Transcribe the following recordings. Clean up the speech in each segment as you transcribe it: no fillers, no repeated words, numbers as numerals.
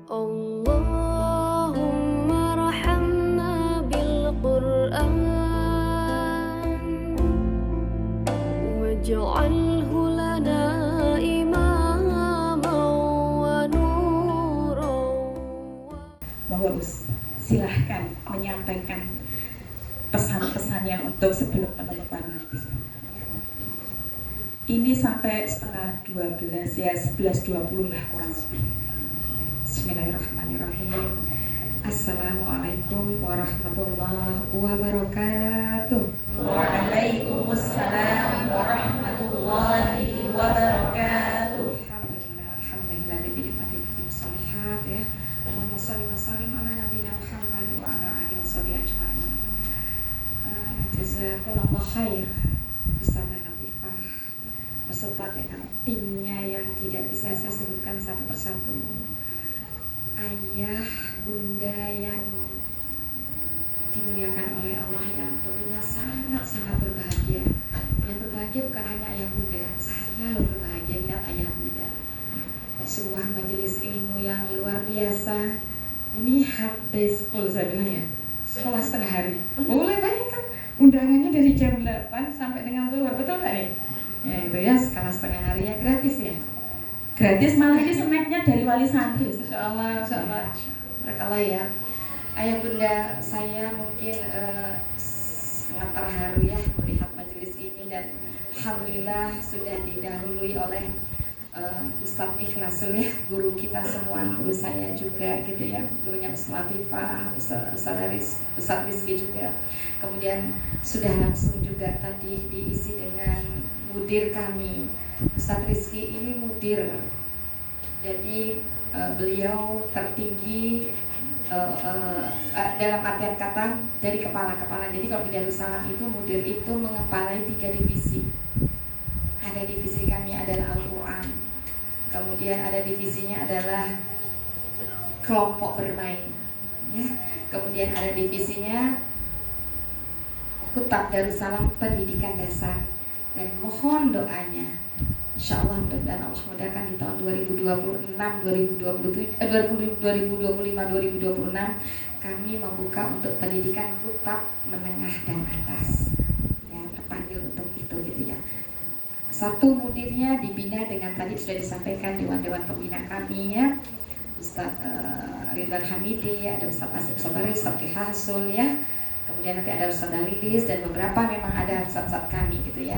Allahumma rahamna bil Qur'an waj'alhu lana imaman wa nuran. Monggo Gus, silahkan menyampaikan pesan-pesannya untuk sebelum penutupan nanti. Ini sampai setengah 12 ya, 11.20 lah kurang lebih. Bismillahirrahmanirrahim. Assalamualaikum warahmatullahi wabarakatuh. Waalaikumsalam warahmatullahi wabarakatuh. Alhamdulillah bi nikmatil shalihat ya. Allahumma shalli wa sallim ala nabiyina Muhammad wa ala alihi washabihi ajmain. Jazakallahu khair Ustazah Latifah beserta dengan timnya yang tidak bisa saya sebutkan satu persatu. Ayah, bunda yang dimuliakan oleh Allah yang tentunya sangat-sangat berbahagia. Yang berbahagia bukan hanya ayah bunda, saya loh berbahagia lihat ayah bunda. Sebuah majelis ilmu yang luar biasa. Ini half day school saya bilangnya, sekolah setengah hari. Boleh bayangkan undangannya dari jam 8 sampai dengan keluar, betul nggak nih? Ya itu ya, skala setengah hari ya, gratis ya. Gratis, malah ini snacknya dari wali santri. Insya Allah, mereka lah ya. Ayah bunda saya mungkin sangat terharu ya melihat majelis ini, dan alhamdulillah sudah didahului oleh Ustadz Ikhlasul ya, guru kita semua, guru saya juga gitu ya, gurunya Ustadz Latifah, Ustadz Rizky juga. Kemudian sudah langsung juga tadi diisi dengan mudir kami, Ustadz Rizky ini mudir. Jadi beliau tertinggi dalam artian kata dari kepala-kepala. Jadi kalau di Darussalam itu mudir itu mengepalai 3 divisi. Ada divisi kami adalah Al-Quran, kemudian ada divisinya adalah kelompok bermain ya. Kemudian ada divisinya Kutab Darussalam pendidikan dasar. Dan mohon doanya, insya Allah mudah-mudahan Allah mudahkan di tahun 2026, 2025, 2026 kami membuka untuk pendidikan kutab menengah dan atas ya, terpanggil untuk itu gitu ya. Satu mudirnya dibina dengan tadi sudah disampaikan dewan-dewan pembina kami ya, Ustadz Ridwan Hamidi, ada Ustadz Asif Sobari, Ustadz Hasul ya, kemudian nanti ada Ustadz Lilis dan beberapa memang ada Ustadz kami gitu ya.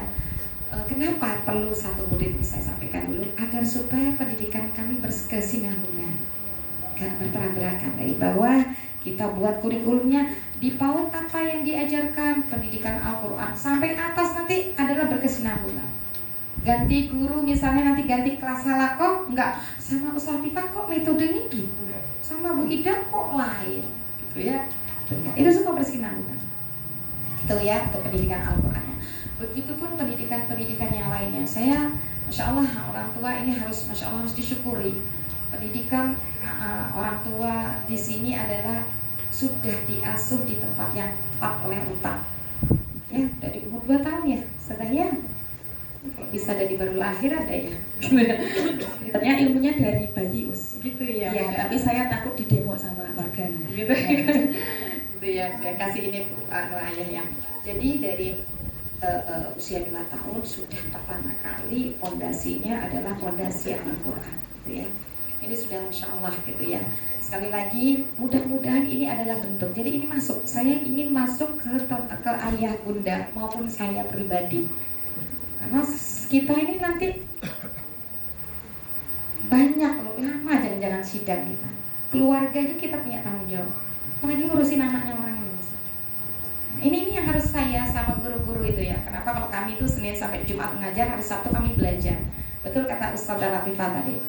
Kenapa perlu satu mudir ini saya sampaikan dulu, agar supaya pendidikan kami berkesinambungan, gak bertabrakan. Dari bawah kita buat kurikulumnya di PAUD apa yang diajarkan pendidikan Al-Quran, sampai atas nanti adalah berkesinambungan. Ganti guru misalnya nanti ganti kelas salah kok enggak sama Ustaz Latifah kok metodenya gitu, sama Bu Ida kok lain gitu ya. Itu semua berkesinambungan gitu ya untuk pendidikan Al-Qurannya. Begitupun pendidikan-pendidikan yang lainnya. Saya, Masya Allah, orang tua ini harus, Masya Allah, harus disyukuri. Pendidikan orang tua di sini adalah sudah diasuh di tempat yang tepat oleh utak. Ya, dari umur 2 tahun ya, sudah ya. Kalau bisa dari baru lahir ada ya. Ternyata ilmunya dari bayi Us. Gitu ya. Ya, tapi saya takut didemo sama warga. Gitu. Gitu ya, kasih ini ayah yang. Jadi dari usia 2 tahun sudah pertama kali fondasinya adalah fondasi Al-Quran gitu ya. Ini sudah Masya Allah gitu ya. Sekali lagi mudah-mudahan ini adalah bentuk. Jadi ini masuk, saya ingin masuk ke ayah bunda maupun saya pribadi, karena kita ini nanti banyak loh, lama jangan-jangan sidang kita, keluarganya kita punya tanggung jawab, apalagi ngurusin anaknya orang lain. Ini yang harus saya sama guru-guru itu ya. Kenapa kalau kami itu Senin sampai Jumat mengajar, hari Sabtu kami belajar. Betul kata Ustazah Latifah tadi.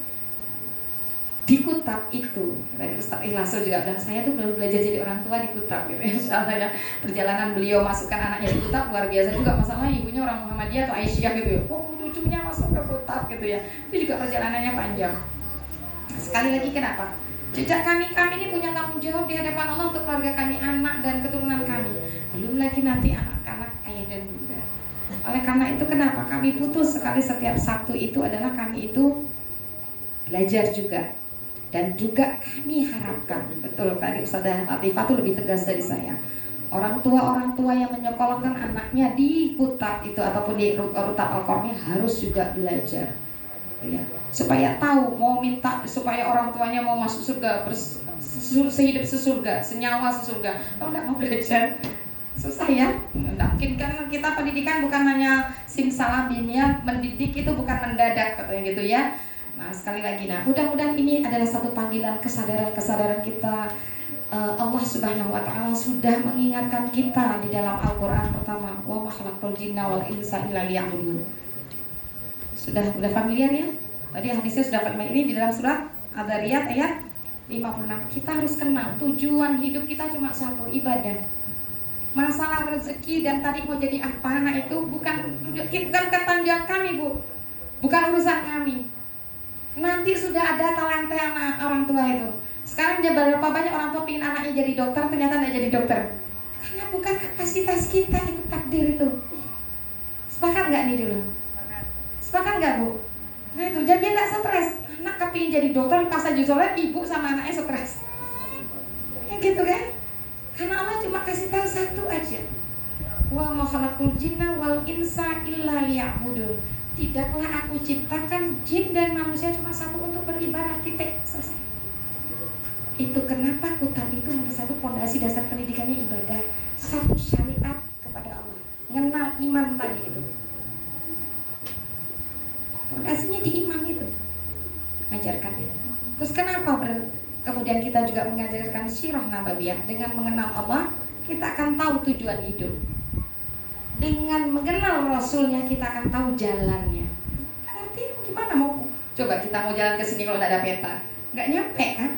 Di kutab itu, tadi Ustaz Ikhlasul juga bilang, saya tuh belum belajar jadi orang tua di kutab gitu. Insya Allah ya. Perjalanan beliau masukkan anaknya di kutab luar biasa juga. Masalahnya ibunya orang Muhammadiyah atau Aisyah gitu ya. Oh, cucunya masuk ke kutab gitu ya. Itu juga perjalanannya panjang. Sekali lagi kenapa? Jejak kami ini punya tanggung jawab di hadapan Allah untuk keluarga kami, anak dan keturunan kami. Belum lagi nanti anak-anak ayah dan bunda. Oleh karena itu kenapa kami putus sekali setiap Sabtu itu adalah kami itu belajar juga. Dan juga kami harapkan, betul tadi Ustazah Latifah itu lebih tegas dari saya, orang tua yang menyekolahkan anaknya di kutab itu ataupun di rutab Al-Qur'an harus juga belajar, gitu ya, supaya tahu mau minta supaya orang tuanya mau masuk surga sehidup sesurga, senyawa sesurga, kalau nggak mau belajar susah ya. Nggak mungkin kan, kita pendidikan bukan hanya simsalabim ya, mendidik itu bukan mendadak katanya gitu ya. Nah sekali lagi, nah mudah-mudahan ini adalah satu panggilan kesadaran kita. Allah Subhanahu wa Ta'ala sudah mengingatkan kita di dalam Al-Quran pertama, wa ma khalaqtul jinna wal insa illa liya'budun. Sudah familiar ya? Tadi hadisnya sudah familiar, ini di dalam surat Ad-Dzariyat ayat 56. Kita harus kenal tujuan hidup kita cuma satu, ibadah. Masalah rezeki dan tadi mau jadi apa, nah itu bukan tanggung jawab kami, Bu. Bukan urusan kami. Nanti sudah ada talenta anak orang tua itu. Sekarang berapa banyak orang tua ingin anaknya jadi dokter, ternyata tidak jadi dokter. Karena bukan kapasitas kita, itu takdir itu. Sepakat nggak nih dulu? Sepakat nggak, Bu? Nah itu, jadi dia nggak stres. Anak kepingin jadi dokter, pas aja soalnya ibu sama anaknya stres. Ya gitu kan? Karena Allah cuma kasih tahu satu aja. Wa ma khalaqtul jinna wal insa illa liya'budun. Tidaklah aku ciptakan jin dan manusia cuma satu untuk beribadah, titik, selesai. Itu kenapa kutab itu nomor satu, pondasi dasar pendidikannya ibadah, satu syariat kepada Allah, mengenal iman tadi itu. Pondasinya di iman itu, ajarkannya. Terus kenapa kemudian kita juga mengajarkan sirah nabawiyah? Dengan mengenal Allah, kita akan tahu tujuan hidup. Dengan mengenal Rasulnya, kita akan tahu jalannya. Artinya gimana mau? Coba kita mau jalan ke sini kalau tidak ada peta, nggak nyampe kan?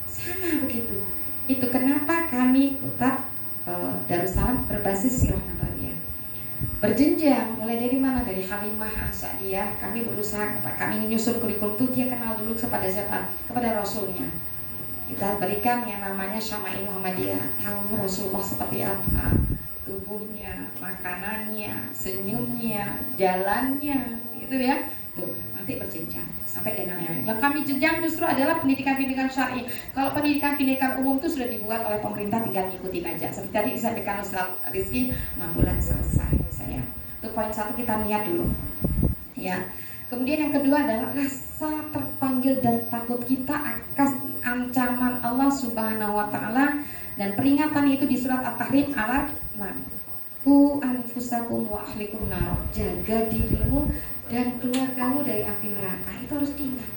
Sama begitu. Itu kenapa kami kutab Darussalam berbasis sirah nabawiyah. Berjenjang, mulai dari mana? Dari Halimah As-Sa'diyah, kami berusaha, kami menyusun kurikulum itu, dia kenal dulu kepada siapa? Kepada Rasulnya. Kita berikan yang namanya Syama'il Muhammadiyah, tahu Rasulullah seperti apa, tubuhnya, makanannya, senyumnya, jalannya, gitu ya. Tuh, nanti berjenjang sampai dengan yang kami jenjang justru adalah pendidikan syar'i. Kalau pendidikan umum itu sudah dibuat oleh pemerintah, tinggal ngikutin aja. Seperti tadi disampaikan Ustaz Rizky, 6 bulan selesai. Saya. Itu poin satu, kita lihat dulu. Ya. Kemudian yang kedua adalah rasa terpanggil dan takut kita akan ancaman Allah Subhanahu wa Ta'ala, dan peringatan itu di surat At-Tahrim ayat 6. Ku anfusakum wa ahlikum nar. Jaga dirimu dan keluargamu dari api neraka. Itu harus diingat.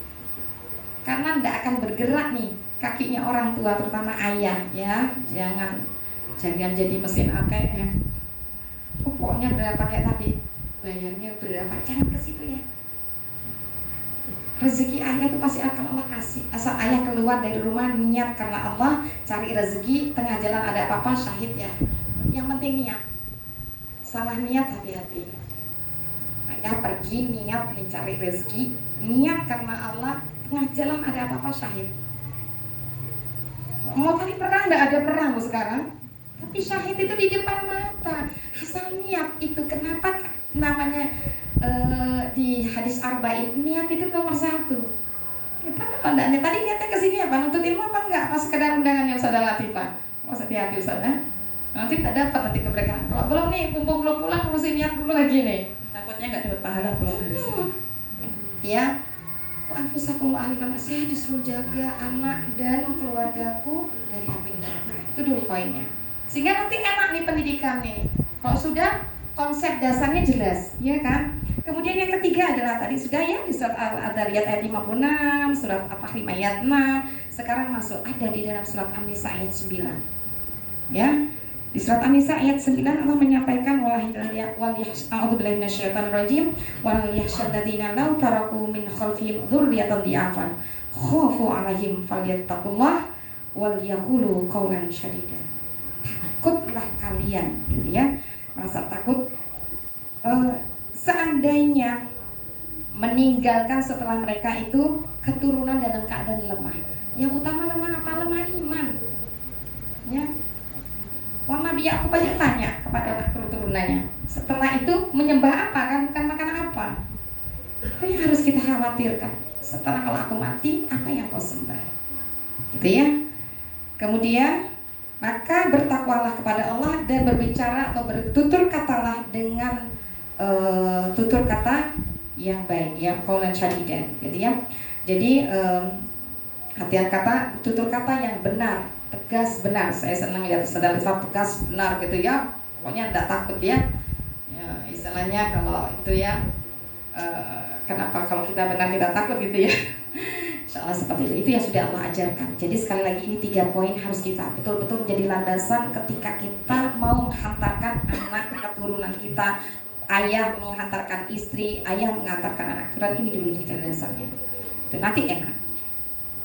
Karena tidak akan bergerak nih kakinya orang tua, terutama ayah ya. Jangan jadi mesin ATM. Pokoknya berapa kayak tadi, bayarnya berapa, jangan ke situ ya. Rezeki ayah itu pasti akan Allah kasih. Asal ayah keluar dari rumah niat karena Allah, cari rezeki, tengah jalan ada apa-apa syahid ya. Yang penting niat. Salah niat hati-hati. Ayah pergi niat mencari rezeki, niat karena Allah, tengah jalan ada apa-apa syahid. Mau tadi perang, nggak ada perang sekarang, tapi syahid itu di depan mata. Asal niat itu, kenapa namanya di hadis arba'in, niat itu nomor satu. Kita kalau enggak, tadi niatnya kesini apa? Nuntut ilmu apa enggak? Apa sekedar undangannya Ustazah Latifah? Mau hati-hati Ustazah, nanti tak dapat nanti keberkahan. Kalau belum nih, mumpung belum pulang, mesti niat dulu lagi nih. Takutnya enggak dapat pahala pulang dari sini. Ya, anfusakum wa ahlikum, saya disuruh jaga anak dan keluargaku dari api neraka. Itu dulu poinnya. Sehingga nanti enak nih pendidikan nih. Kalau sudah konsep dasarnya jelas, ya kan? Kemudian yang ketiga adalah tadi sudah ya di surat Al-Dzariyat ayat 56, surat At-Tahrim ayat 6, sekarang masuk ada di dalam surat An-Nisa ayat 9. Ya. Di surat An-Nisa ayat 9 Allah menyampaikan wal yahsya'udzubillahi minasyaitonir rajim wal yahsyal ladzina law taraku min khalfihim dzurriyyatan dhi'afan khafu 'alaihim falyattaqullah wal yaqulu qawlan syadidan. Takutlah kalian gitu ya. Merasa takut seandainya meninggalkan setelah mereka itu keturunan dalam keadaan lemah. Yang utama lemah apa? Lemah iman. Ya. Wah, Nabi Yakub aja tanya kepada keturunannya. Setelah itu menyembah apa kan? Bukan makan apa. Itu yang harus kita khawatirkan. setelah kalau aku mati, apa yang kau sembah? Gitu ya. Kemudian maka bertakwalah kepada Allah dan berbicara atau bertutur katalah dengan tutur kata yang baik, ya, qaulan syadidan, gitu ya. Jadi hati-hati kata, tutur kata yang benar, tegas, benar. Saya senang lihat saudara tegas, benar gitu ya. Pokoknya tidak takut ya. Ya, istilahnya kalau itu ya, kenapa kalau kita benar kita takut gitu ya. Insyaallah seperti itu yang sudah Allah ajarkan. Jadi sekali lagi ini 3 poin harus kita betul-betul menjadi landasan ketika kita mau menghantarkan anak keturunan kita, ayah menghantarkan istri, ayah menghantarkan anak. Dan ini dulu di dasarnya. Itu nanti enak.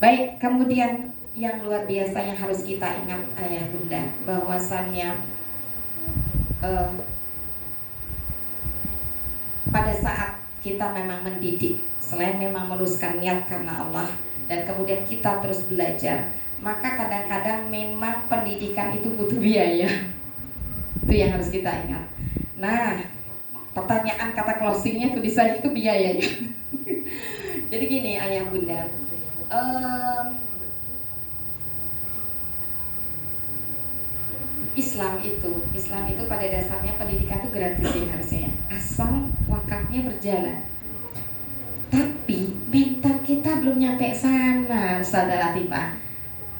Baik, kemudian yang luar biasa yang harus kita ingat ayah bunda, bahwasannya pada saat kita memang mendidik, selain memang meluruskan niat karena Allah, dan kemudian kita terus belajar, maka kadang-kadang memang pendidikan itu butuh biaya. Itu yang harus kita ingat. Nah, pertanyaan kata closingnya tuh di saya itu biayanya. Jadi gini ayah bunda, Islam itu pada dasarnya pendidikan itu gratis sih harusnya, asal wakafnya berjalan. Tapi mental kita belum nyampe sana, saudara Latifah.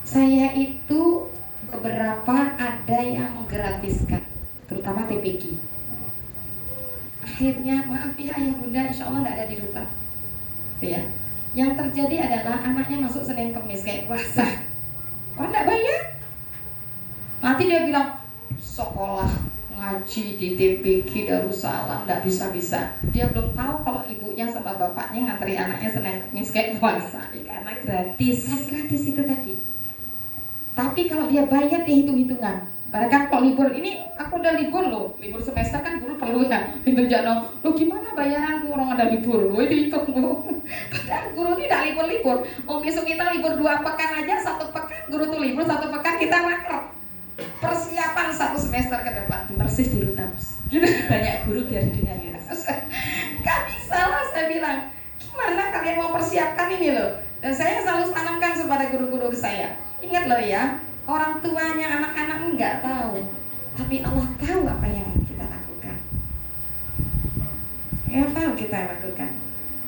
Saya itu beberapa ada yang menggratiskan, terutama TPQ. Akhirnya maaf ya ayah bunda, insya Allah tidak ada di rutan. Ya. Yang terjadi adalah anaknya masuk Senin Kemis kayak puasa. Orang tidak bayar. Nanti dia bilang sekolah ngaji di TPQ Darussalam tidak bisa-bisa. Dia belum tahu kalau ibunya sama bapaknya ngantri anaknya Senin Kemis kayak puasa. Karena gratis. Kan gratis itu tadi. Tapi kalau dia bayar dia hitung-hitungan. Barangkali kalau libur ini aku udah libur loh, libur semester kan guru perlu ya hitung jano. Lo gimana bayaranku orang ada libur? Lo itu hitung lo. Padahal guru ini tidak libur-libur. Oh besok kita libur 2 pekan aja, 1 pekan guru tuh libur, 1 pekan kita makrab. Persiapan 1 semester ke depan tuh persis di rutan. Banyak guru biar didengar ya. Gak bisa lah saya bilang. Gimana kalian mau persiapkan ini loh? Dan saya selalu tanamkan kepada guru-guru saya. Ingat loh ya. Orang tuanya anak-anak enggak tahu, tapi Allah tahu apa yang kita lakukan. Ya tahu kita lakukan.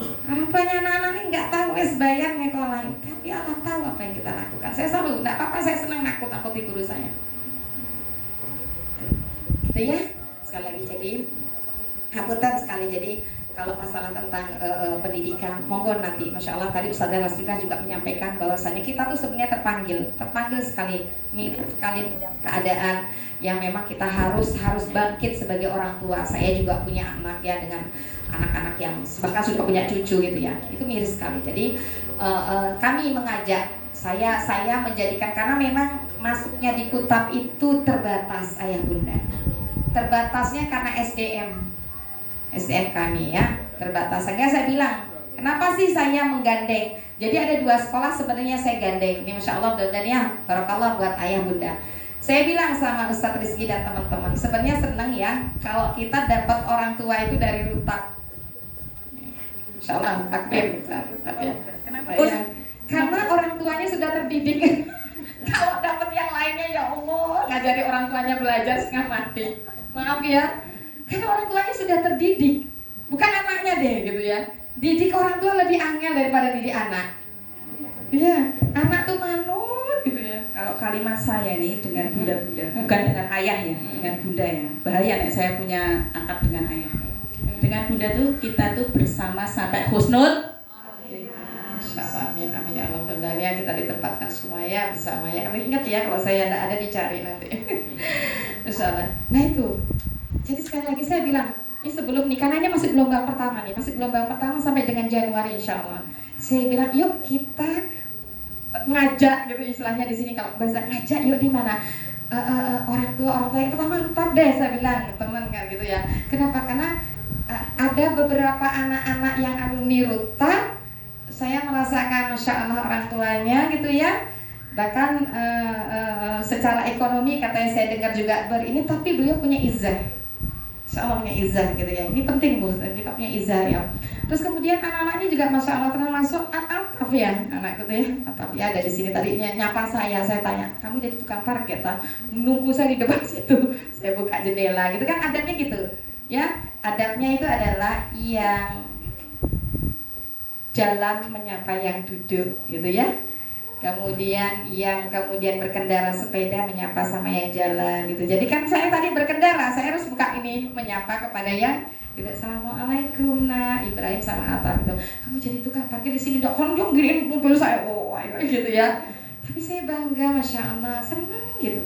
Orang tuanya anak-anak ini enggak tahu wes bayar ngekolai, tapi Allah tahu apa yang kita lakukan. Saya selalu, enggak apa-apa saya senang nakut-nakuti guru saya. Gitu ya. Sekali lagi jadi haputan sekali jadi kalau masalah tentang pendidikan, monggo nanti, masya Allah tadi Ustazah Latifah juga menyampaikan bahwasanya kita tuh sebenarnya terpanggil sekali, mirip sekali keadaan yang memang kita harus bangkit sebagai orang tua. Saya juga punya anak ya dengan anak-anak yang bahkan sudah punya cucu gitu ya, itu mirip sekali. Jadi kami mengajak, saya menjadikan karena memang masuknya di Kutab itu terbatas ayah bunda, terbatasnya karena SDM kami ya terbatas. Sehingga saya bilang, kenapa sih saya menggandeng? Jadi ada 2 sekolah sebenarnya saya gandeng. Ini masya Allah dan ya, barakallah buat ayah bunda. Saya bilang sama Ustadz Rizky dan teman-teman, sebenarnya seneng ya kalau kita dapat orang tua itu dari rutak. Insya Allah takbir ya. Kenapa ya? Karena orang tuanya sudah terdidik. Kalau dapat yang lainnya ya Allah, ngajari orang tuanya belajar setengah mati. Maaf ya. Karena orang tuanya sudah terdidik, bukan anaknya deh gitu ya. Didik orang tua lebih angel daripada didik anak. Iya, anak tuh manut gitu ya. Kalau kalimat saya nih dengan bunda-bunda, bukan dengan ayah ya, dengan bunda ya. Bahaya nih saya punya akad dengan ayah. Dengan bunda tuh kita tuh bersama sampai husnul. Insyaallah, amin, amin ya Allah. Mudah-mudahan kita ditempatkan semua ya bersama ya. Ingat ya kalau saya tidak ada dicari nanti. Insyaallah. Nah itu. Jadi sekali lagi saya bilang, ini sebelum nikah, ini masih gelombang pertama nih, masih gelombang pertama sampai dengan Januari insya Allah. Saya bilang, yuk kita ngajak gitu istilahnya di sini kalau bahasa ngajak yuk di mana orang tua yang pertama rutat deh saya bilang teman kan gitu ya. Kenapa? Karena ada beberapa anak-anak yang alumni rutat, saya merasakan masya Allah orang tuanya gitu ya. Bahkan secara ekonomi katanya saya dengar juga ini tapi beliau punya izah. Insya Allah punya izah gitu ya. Ini penting Bu, kita punya izah ya. Terus kemudian anak-anaknya juga Masya Allah termasuk ataf ya, anak gitu ya. Ataf ya ada di sini tadi nyapa saya tanya, kamu jadi tukang parkir tak? Nunggu saya di depan situ, saya buka jendela gitu kan, adabnya gitu ya. Adabnya itu adalah yang jalan menyapa yang duduk gitu ya. Kemudian yang berkendara sepeda menyapa sama yang jalan gitu. Jadi kan saya tadi berkendara, saya harus buka ini menyapa kepada yang tidak. Assalamualaikum nak Ibrahim sama Atta gitu. Kamu jadi tukang parkir di sini dok, konjung gini mobil saya, oh gitu ya. Tapi saya bangga, Masya Allah, senang gitu.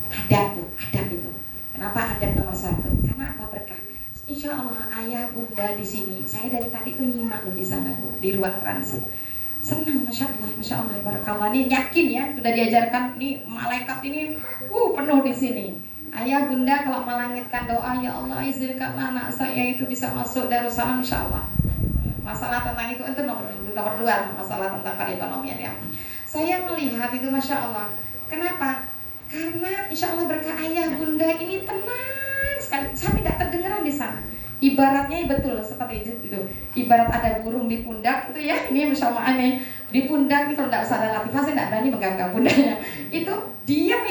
Adab Bu, adab itu. Kenapa adab nomor 1? Karena apa? Berkah. Insya Allah ayah bunda di sini. Saya dari tadi tuh nyimak loh di sana Bu, di ruang transit. Senang, Masya Allah, barakallah. Ini yakin ya, sudah diajarkan nih malaikat ini penuh di sini. Ayah bunda kalau melangitkan doa, ya Allah izinkanlah anak saya itu bisa masuk Darussalam, Insya Allah. Masalah tentang itu nomor 2, masalah tentang perekonomian ya. Saya melihat itu Masya Allah. Kenapa? Karena Insya Allah berkah ayah bunda ini tenang sekali, sampai tidak terdengaran di sana. Ibaratnya betul seperti itu. Ibarat ada burung di pundak itu ya. Ini Masya Allah aneh. Di pundak itu kalau tidak usah ada latifah, saya tidak berani megang pundaknya. Itu diam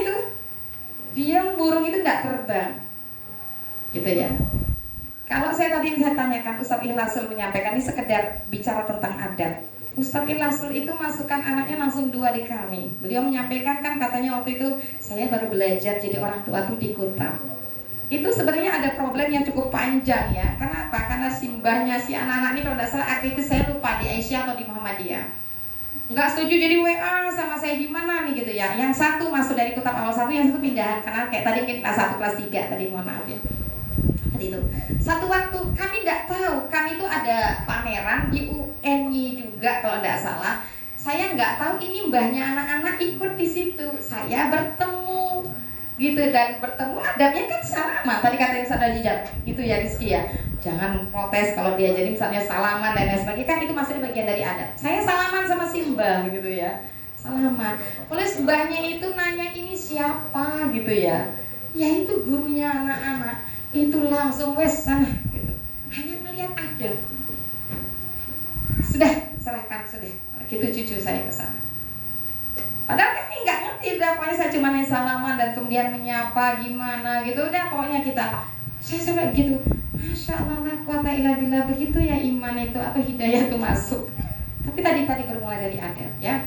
burung itu tidak terbang. Gitu ya. Kalau saya tanyakan Ustadz Ilasul menyampaikan ini sekedar bicara tentang adab. Ustadz Ilasul itu masukkan anaknya langsung 2 di kami. Beliau menyampaikan kan katanya waktu itu saya baru belajar jadi orang tua tuh di Kutab. Itu sebenarnya ada problem yang cukup panjang ya. Karena apa? Karena simbahnya si anak-anak ini kalau tidak salah aktivis, saya lupa di Aisyah atau di Muhammadiyah. Nggak setuju jadi WA sama saya di mana nih gitu ya. Yang satu masuk dari Kutab awal 1, yang satu pindahan karena kayak tadi mungkin kelas 1 kelas 3 tadi, mohon maaf ya. Tadi itu. Satu waktu kami tidak tahu, kami itu ada pameran di UNY juga kalau tidak salah. Saya nggak tahu ini mbahnya anak-anak ikut di situ. Saya bertemu gitu, dan bertemu adabnya kan sama tadi kata Ustaz Jijab gitu ya Rizky ya, jangan protes kalau dia jadi misalnya salaman dan lain sebagainya, kan itu masih bagian dari adab. Saya salaman sama si mbah gitu ya, salaman. Oleh mbahnya itu nanya ini siapa gitu ya, ya itu gurunya anak-anak. Itu langsung wes sana gitu, hanya melihat adab. Sudah serahkan, sudah gitu cucu saya ke sana. Padahal kami nggak ngerti, udah pokoknya saya cuma salaman dan kemudian menyapa gimana gitu, udah pokoknya saya sampai gitu, Masya Allah la quwata illa billah, begitu ya iman itu atau hidayah itu masuk. Tapi tadi bermula dari adab ya.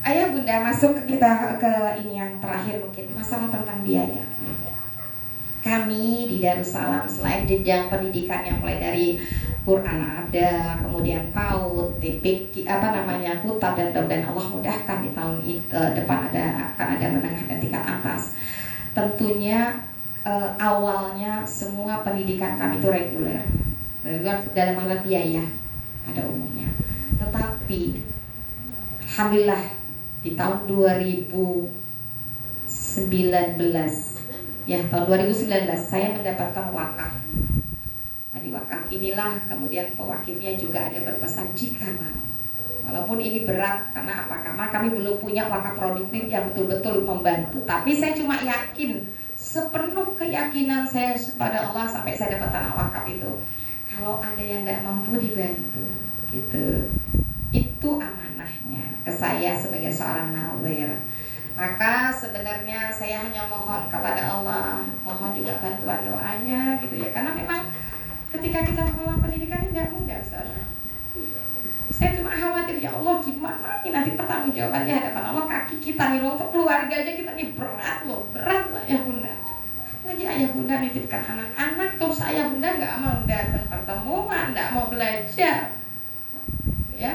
Ayah bunda masuk ke kita ke ini yang terakhir mungkin masalah tentang biaya. Kami di Darussalam selain jenjang pendidikan yang mulai dari Quran ada, kemudian PAUD, TPQ, Kutab, dan Allah mudahkan di tahun depan akan ada menengah dan tingkat atas. Tentunya awalnya semua pendidikan kami itu reguler dalam hal biaya pada umumnya. Tetapi alhamdulillah di tahun 2019 ya, tahun 2019 saya mendapatkan wakaf. Nah, di wakaf inilah kemudian pewakifnya juga ada berpesan jika walaupun ini berat karena apa? Karena kami belum punya wakaf produktif yang betul-betul membantu. Tapi saya cuma yakin, sepenuh keyakinan saya kepada Allah sampai saya dapat tanah wakaf itu. Kalau ada yang nggak mampu dibantu, gitu. Itu amanahnya ke saya sebagai seorang nawir. Maka sebenarnya saya hanya mohon kepada Allah, mohon juga bantuan doanya gitu ya. Karena memang ketika kita mengelola pendidikan ini tidak mudah, Ustaz. Saya cuma khawatir, ya Allah gimana nih nanti pertanggungjawaban di hadapan Allah, kaki kita nih untuk keluarga aja kita nih berat loh ya bunda. Lagi ayah bunda nitipkan anak-anak, terus ayah bunda nggak mau datang pertemuan, nggak mau belajar, ya.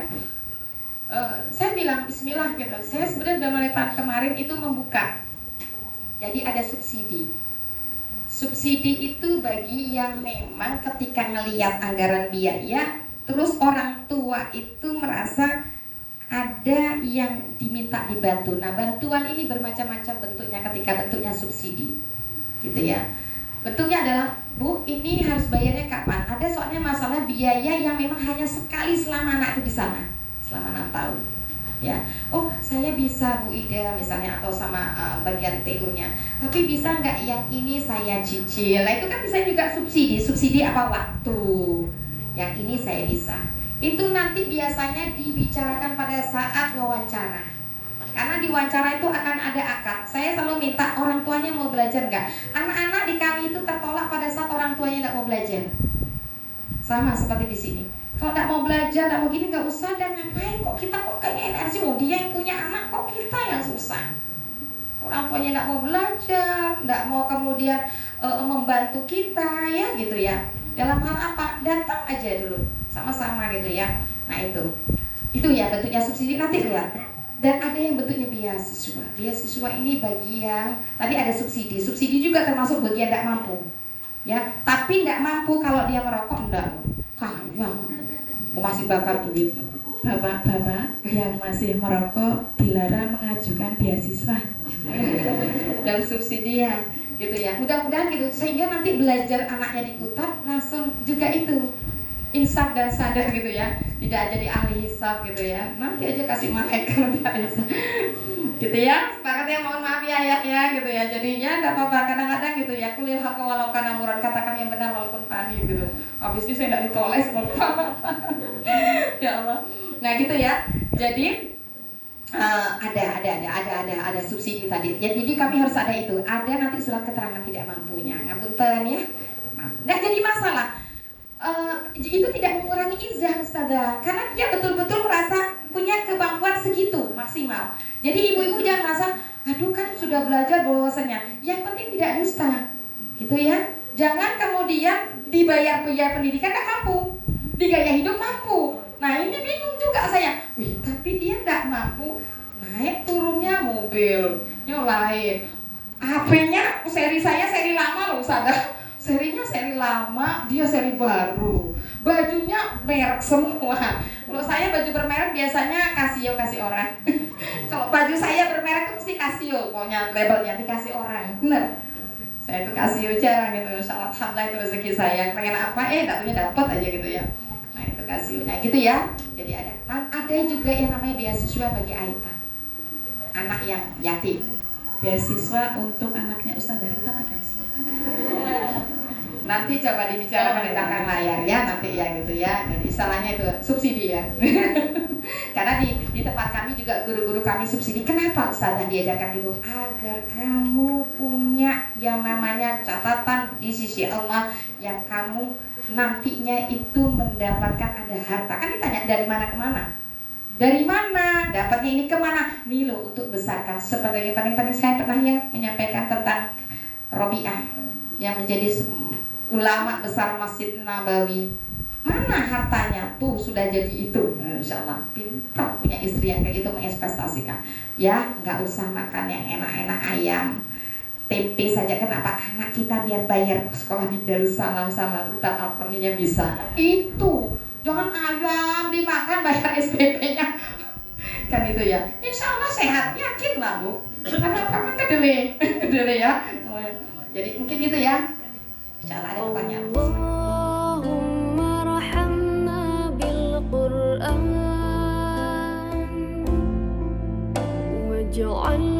Saya bilang Bismillah gitu. Saya sebenarnya udah mulai kemarin itu membuka. Jadi ada subsidi. Subsidi itu bagi yang memang ketika ngelihat anggaran biaya, terus orang tua itu merasa ada yang diminta dibantu. Nah, bantuan ini bermacam-macam bentuknya ketika bentuknya subsidi, gitu ya. Bentuknya adalah, Bu, ini harus bayarnya kapan? Ada soalnya masalah biaya yang memang hanya sekali selama anak itu di sana, selama 6 tahun. ya. Oh, saya bisa Bu Ida misalnya atau sama bagian TU-nya. Tapi bisa nggak yang ini saya cicil? Nah, itu kan bisa juga subsidi. Subsidi apa waktu? Yang ini saya bisa. Itu nanti biasanya dibicarakan pada saat wawancara. Karena di wawancara itu akan ada akad. Saya selalu minta orang tuanya mau belajar nggak? Anak-anak di kami itu tertolak pada saat orang tuanya nggak mau belajar. Sama seperti di sini. Kalau nggak mau belajar, nggak mau gini, nggak usah. Dan ngapain kok kita kok kayaknya energi? Oh, dia yang punya anak, kok kita yang susah? Orang tuanya nggak mau belajar, nggak mau kemudian membantu kita, ya gitu ya. Dalam hal apa? Datang aja dulu, sama-sama gitu ya. Nah itu ya bentuknya subsidi. Nanti lihat. Dan ada yang bentuknya beasiswa. Beasiswa ini bagi yang tadi ada subsidi. Subsidi juga termasuk bagi yang tidak mampu, ya. Tapi tidak mampu kalau dia merokok enggak. Kayaknya masih bakar duit. Bapak-bapak yang masih merokok dilarang mengajukan beasiswa Dan subsidi ya, gitu ya. Mudah-mudahan gitu sehingga nanti belajar anaknya di Kutat langsung juga itu insaf dan sadar gitu ya, tidak jadi ahli hisab gitu ya. Nanti aja kasih malaikat nanti ahli hisab. Gitu ya, sepakat ya, mohon maaf ya gitu ya. Jadi ya enggak apa-apa, kadang-kadang gitu ya, kulil haqqa walau kana murad, katakan yang benar walaupun pahit gitu. Habis itu saya enggak ditoles ya Allah. Nah gitu ya. Jadi ada subsidi tadi. Ya, jadi kami harus ada itu. Ada nanti surat keterangan tidak mampunya. Ngapunten ya. Nggak jadi masalah. Itu tidak mengurangi izah Ustazah, karena dia betul-betul merasa punya kemampuan segitu maksimal. Jadi ibu-ibu jangan merasa, aduh kan sudah belajar bahwasanya yang penting tidak dusta, gitu ya. Jangan kemudian dibayar biaya pendidikan nggak mampu, di gaya hidup mampu. Nah ini bingung juga saya. Wih, tapi dia nggak mampu naik turunnya mobil, nyolain. HP-nya seri saya seri lama loh Ustazah. Serinya seri lama, dia seri baru. Bajunya merek semua. Kalau saya baju bermerek biasanya Casio kasih orang. Kalau baju saya bermerek itu mesti Casio, pokoknya labelnya dikasih orang. Bener. Saya itu Casio jarang gitu. Insyaallah alhamdulillah itu rezeki saya. Pengen apa dapatnya dapat aja gitu ya. Nah itu Casio. Nah gitu ya. Jadi ada. Nah, ada juga yang namanya beasiswa bagi Aita, anak yang yatim. Beasiswa untuk anaknya Ustazah Rita ada. Nanti coba dibicarakan di belakang layar ya nanti ya gitu ya. Jadi istilahnya itu subsidi ya. Karena di tempat kami juga guru-guru kami subsidi. Kenapa Ustazah diajarkan gitu? Agar kamu punya yang namanya catatan di sisi Allah, yang kamu nantinya itu mendapatkan ada harta. Kan ditanya dari mana ke mana? Dari mana? Dapatnya ini kemana? Nih loh untuk besarkan. Seperti yang paling saya pernah ya menyampaikan tentang Robiah yang menjadi ulama besar Masjid Nabawi. Mana hartanya? Tuh sudah jadi itu. Insya Allah pintar punya istri yang kayak gitu menginvestasikan. Ya nggak usah makan yang enak-enak ayam, tempe saja. Kenapa? Anak kita biar bayar sekolah di Darussalam sama Ustaz Alfaninya bisa. Itu jangan ayam dimakan bayar SPP-nya. Kan itu ya. Insya Allah sehat, yakin lah Bu. Karena kamu kedele ya. Jadi mungkin gitu ya. Insya Allah ada pertanyaan. Allahumma rahamna bil Qur'an waj'al